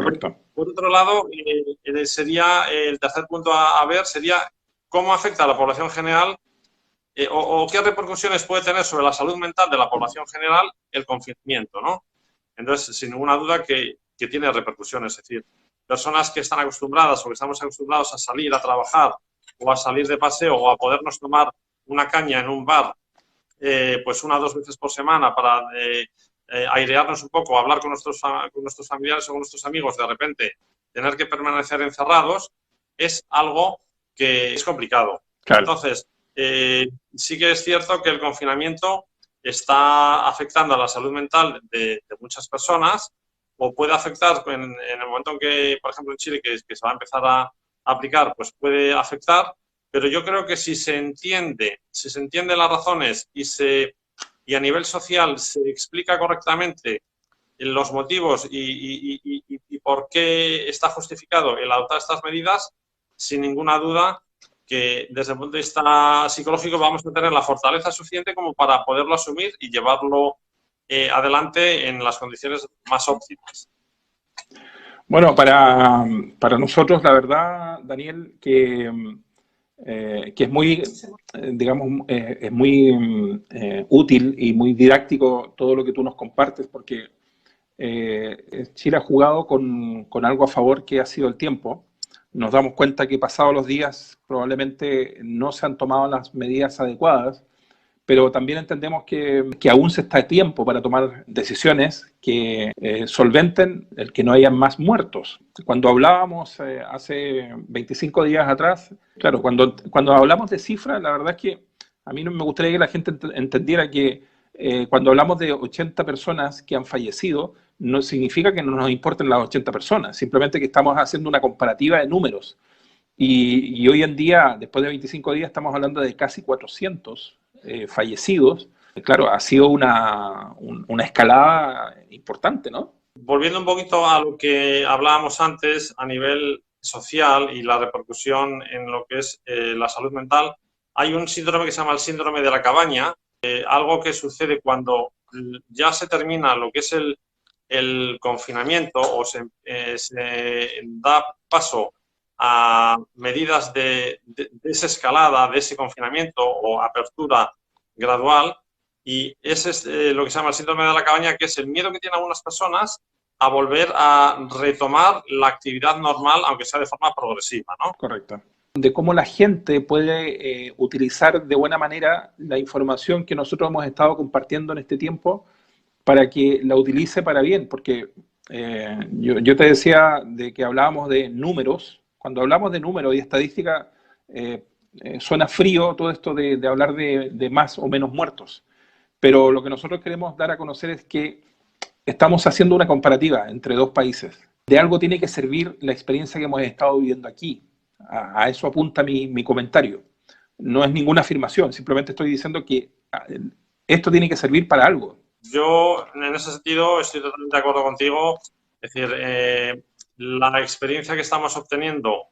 Correcto. Por otro lado, sería el tercer punto a ver, sería cómo afecta a la población general o qué repercusiones puede tener sobre la salud mental de la población general el confinamiento, ¿no? Entonces, sin ninguna duda que tiene repercusiones, es decir, personas que están acostumbradas o que estamos acostumbrados a salir a trabajar o a salir de paseo o a podernos tomar una caña en un bar pues 1 o 2 veces por semana para airearnos un poco, hablar con nuestros familiares o con nuestros amigos, de repente tener que permanecer encerrados, es algo que es complicado. Claro. Entonces, sí que es cierto que el confinamiento está afectando a la salud mental de muchas personas o puede afectar en el momento en que, por ejemplo, en Chile, que se va a empezar a aplicar, pues puede afectar, pero yo creo que si se entiende las razones y a nivel social se explica correctamente los motivos y por qué está justificado el adoptar estas medidas, sin ninguna duda que desde el punto de vista psicológico vamos a tener la fortaleza suficiente como para poderlo asumir y llevarlo adelante en las condiciones más óptimas. Bueno, para nosotros, la verdad, Daniel, que es muy, digamos, es muy útil y muy didáctico todo lo que tú nos compartes, porque Chile ha jugado con algo a favor que ha sido el tiempo. Nos damos cuenta que pasados los días probablemente no se han tomado las medidas adecuadas, pero también entendemos que aún se está a tiempo para tomar decisiones que solventen el que no haya más muertos. Cuando hablábamos hace 25 días atrás, claro, cuando hablamos de cifras, la verdad es que a mí no me gustaría que la gente entendiera que cuando hablamos de 80 personas que han fallecido, no significa que no nos importen las 80 personas, simplemente que estamos haciendo una comparativa de números. Y hoy en día, después de 25 días, estamos hablando de casi 400 fallecidos. Claro, ha sido una escalada importante, ¿no? Volviendo un poquito a lo que hablábamos antes a nivel social y la repercusión en lo que es la salud mental, hay un síndrome que se llama el síndrome de la cabaña, algo que sucede cuando ya se termina lo que es el confinamiento o se da paso a medidas de desescalada de ese confinamiento o apertura gradual, y ese es lo que se llama el síndrome de la cabaña, que es el miedo que tienen algunas personas a volver a retomar la actividad normal, aunque sea de forma progresiva, ¿no? Correcto. De cómo la gente puede utilizar de buena manera la información que nosotros hemos estado compartiendo en este tiempo para que la utilice para bien, porque yo te decía de que hablábamos de números. Cuando hablamos de números y estadística, suena frío todo esto de hablar de más o menos muertos, pero lo que nosotros queremos dar a conocer es que estamos haciendo una comparativa entre dos países. De algo tiene que servir la experiencia que hemos estado viviendo aquí. A eso apunta mi comentario. No es ninguna afirmación, simplemente estoy diciendo que esto tiene que servir para algo. Yo, en ese sentido, estoy totalmente de acuerdo contigo. Es decir, la experiencia que estamos obteniendo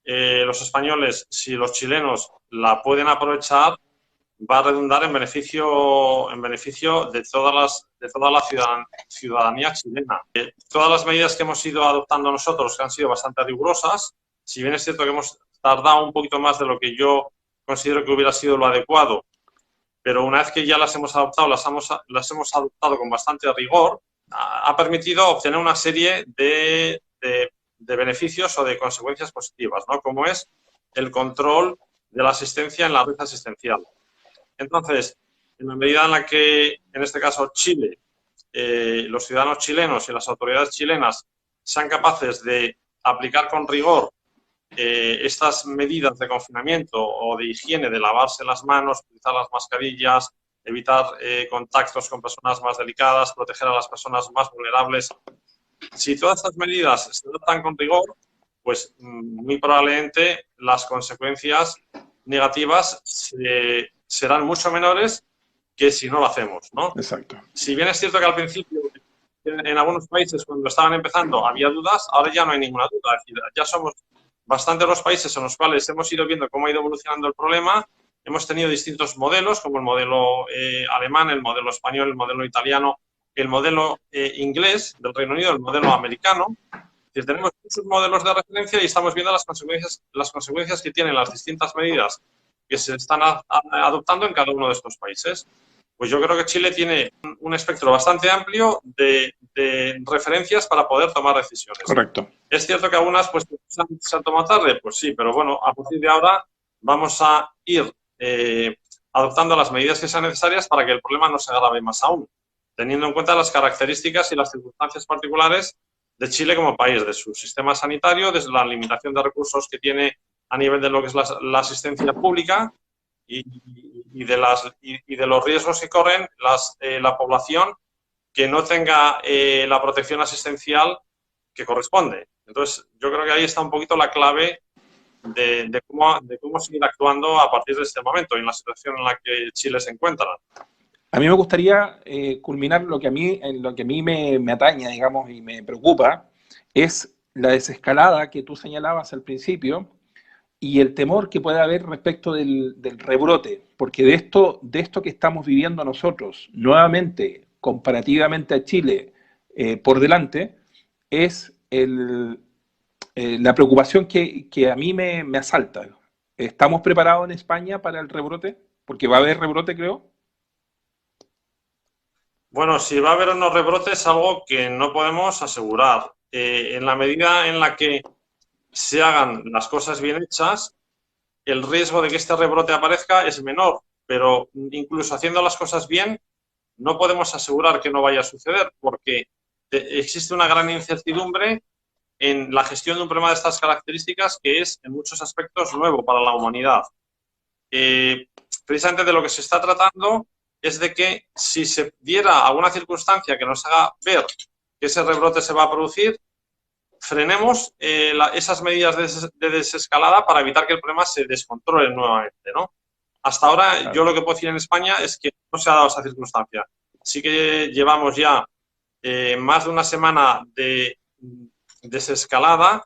los españoles, si los chilenos la pueden aprovechar, va a redundar en beneficio de toda la ciudadanía chilena. Todas las medidas que hemos ido adoptando nosotros, que han sido bastante rigurosas, si bien es cierto que hemos tardado un poquito más de lo que yo considero que hubiera sido lo adecuado, pero una vez que ya las hemos adoptado, las hemos adoptado con bastante rigor, ha permitido obtener una serie de beneficios o de consecuencias positivas, ¿no? Como es el control de la asistencia en la red asistencial. Entonces, en la medida en la que, en este caso, Chile, los ciudadanos chilenos y las autoridades chilenas sean capaces de aplicar con rigor estas medidas de confinamiento o de higiene, de lavarse las manos, utilizar las mascarillas, evitar contactos con personas más delicadas, proteger a las personas más vulnerables. Si todas estas medidas se adoptan con rigor, pues muy probablemente las consecuencias negativas serán mucho menores que si no lo hacemos, ¿no? Exacto. Si bien es cierto que al principio, en algunos países, cuando estaban empezando, había dudas, ahora ya no hay ninguna duda. Es decir, ya somos bastantes los países en los cuales hemos ido viendo cómo ha ido evolucionando el problema. Hemos tenido distintos modelos, como el modelo alemán, el modelo español, el modelo italiano, el modelo inglés del Reino Unido, el modelo americano. Es decir, tenemos muchos modelos de referencia y estamos viendo las consecuencias que tienen las distintas medidas que se están adoptando en cada uno de estos países. Pues yo creo que Chile tiene un espectro bastante amplio de referencias para poder tomar decisiones. Correcto. Es cierto que algunas pues, se han tomado tarde, pues sí, pero bueno, a partir de ahora vamos a ir adoptando las medidas que sean necesarias para que el problema no se agrave más aún, teniendo en cuenta las características y las circunstancias particulares de Chile como país, de su sistema sanitario, desde la limitación de recursos que tiene a nivel de lo que es la asistencia pública y de los riesgos que corren la población que no tenga la protección asistencial que corresponde. Entonces, yo creo que ahí está un poquito la clave de cómo seguir actuando a partir de este momento y en la situación en la que Chile se encuentra. A mí me gustaría culminar lo que a mí me atañe, digamos, y me preocupa, es la desescalada que tú señalabas al principio y el temor que puede haber respecto del rebrote, porque de esto que estamos viviendo nosotros, nuevamente, comparativamente a Chile, por delante, es la preocupación que a mí me asalta. ¿Estamos preparados en España para el rebrote? Porque va a haber rebrote, creo. Bueno, si va a haber unos rebrotes es algo que no podemos asegurar. En la medida en la que se hagan las cosas bien hechas, el riesgo de que este rebrote aparezca es menor, pero incluso haciendo las cosas bien, no podemos asegurar que no vaya a suceder, porque existe una gran incertidumbre en la gestión de un problema de estas características que es, en muchos aspectos, nuevo para la humanidad. Precisamente de lo que se está tratando es de que si se diera alguna circunstancia que nos haga ver que ese rebrote se va a producir, frenemos esas medidas de desescalada para evitar que el problema se descontrole nuevamente, ¿no? Hasta ahora, claro, yo lo que puedo decir en España es que no se ha dado esa circunstancia. Sí que llevamos ya más de una semana de desescalada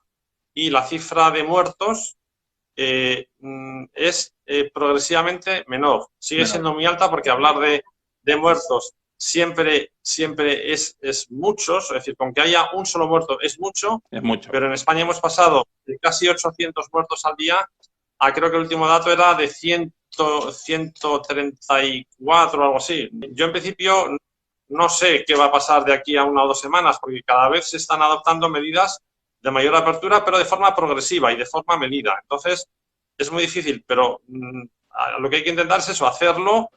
y la cifra de muertos es progresivamente menor. Sigue siendo muy alta porque hablar de muertos siempre es muchos, es decir, con que haya un solo muerto es mucho, pero en España hemos pasado de casi 800 muertos al día a, creo que el último dato era de 134 o algo así. Yo en principio no sé qué va a pasar de aquí a 1 o 2 semanas, porque cada vez se están adoptando medidas de mayor apertura, pero de forma progresiva y de forma medida. Entonces, es muy difícil, pero lo que hay que intentar es eso, hacerlo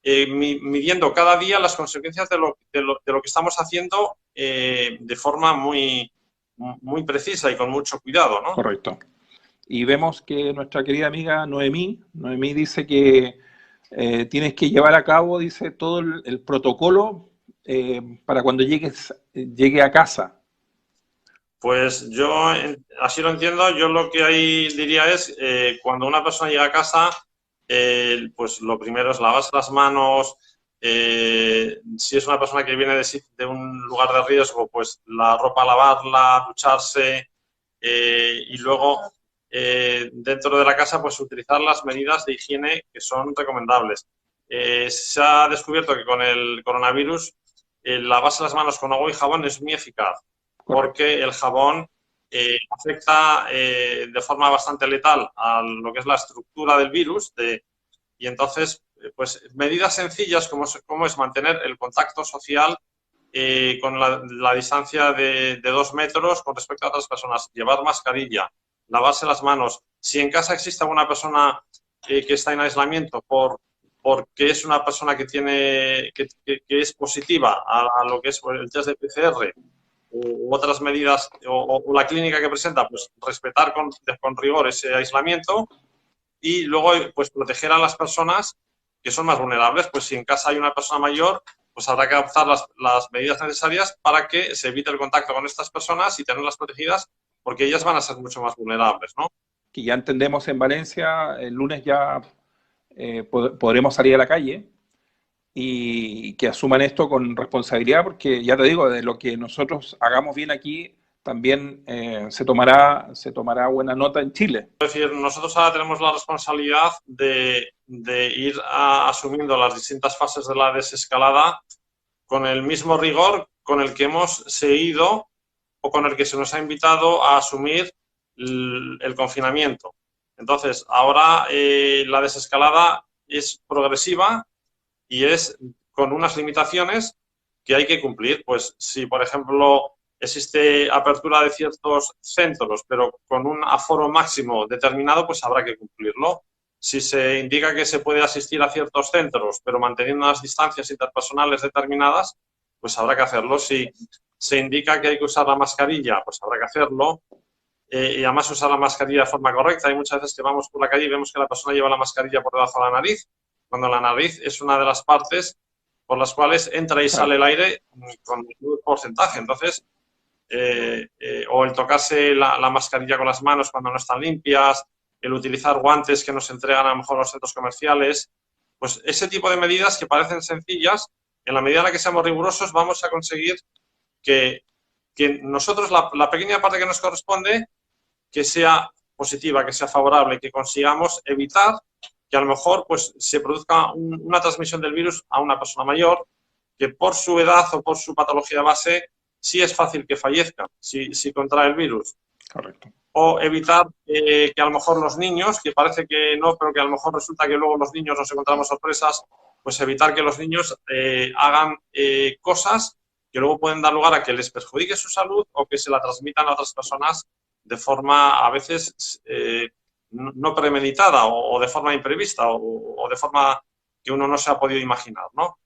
midiendo cada día las consecuencias de lo que estamos haciendo de forma muy precisa y con mucho cuidado, ¿no? Correcto. Y vemos que nuestra querida amiga Noemí dice que tienes que llevar a cabo, dice, todo el protocolo para cuando llegue a casa. Pues yo así lo entiendo. Yo lo que ahí diría es, cuando una persona llega a casa, pues lo primero es lavarse las manos. Si es una persona que viene de un lugar de riesgo, pues la ropa lavarla, ducharse y luego dentro de la casa pues utilizar las medidas de higiene que son recomendables. Se ha descubierto que con el coronavirus lavarse las manos con agua y jabón es muy eficaz. Porque el jabón afecta de forma bastante letal a lo que es la estructura del virus y entonces, pues medidas sencillas como es mantener el contacto social con la distancia de 2 metros con respecto a otras personas, llevar mascarilla, lavarse las manos. Si en casa existe alguna persona que está en aislamiento porque es una persona que es positiva a lo que es el test de PCR, u otras medidas o la clínica que presenta, pues respetar con rigor ese aislamiento y luego pues proteger a las personas que son más vulnerables. Pues si en casa hay una persona mayor, pues habrá que adoptar las medidas necesarias para que se evite el contacto con estas personas y tenerlas protegidas, porque ellas van a ser mucho más vulnerables, ¿no? Que ya entendemos en Valencia, el lunes ya podremos salir a la calle, y que asuman esto con responsabilidad, porque ya te digo, de lo que nosotros hagamos bien aquí, también se tomará buena nota en Chile. Es decir, nosotros ahora tenemos la responsabilidad de ir asumiendo las distintas fases de la desescalada con el mismo rigor con el que hemos seguido o con el que se nos ha invitado a asumir el confinamiento. Entonces, ahora la desescalada es progresiva y es con unas limitaciones que hay que cumplir. Pues si, por ejemplo, existe apertura de ciertos centros, pero con un aforo máximo determinado, pues habrá que cumplirlo. Si se indica que se puede asistir a ciertos centros, pero manteniendo unas distancias interpersonales determinadas, pues habrá que hacerlo. Si se indica que hay que usar la mascarilla, pues habrá que hacerlo. Y además usar la mascarilla de forma correcta. Hay muchas veces que vamos por la calle y vemos que la persona lleva la mascarilla por debajo de la nariz, cuando la nariz es una de las partes por las cuales entra y sale el aire con un porcentaje. Entonces, o el tocarse la mascarilla con las manos cuando no están limpias, el utilizar guantes que nos entregan a lo mejor los centros comerciales, pues ese tipo de medidas que parecen sencillas, en la medida en la que seamos rigurosos vamos a conseguir que nosotros, la pequeña parte que nos corresponde, que sea positiva, que sea favorable, que consigamos evitar que a lo mejor pues, se produzca una transmisión del virus a una persona mayor, que por su edad o por su patología base sí es fácil que fallezca si contrae el virus. Correcto. O evitar que a lo mejor los niños, que parece que no, pero que a lo mejor resulta que luego los niños nos encontramos sorpresas, pues evitar que los niños hagan cosas que luego pueden dar lugar a que les perjudique su salud o que se la transmitan a otras personas de forma a veces no premeditada o de forma imprevista o de forma que uno no se ha podido imaginar, ¿no?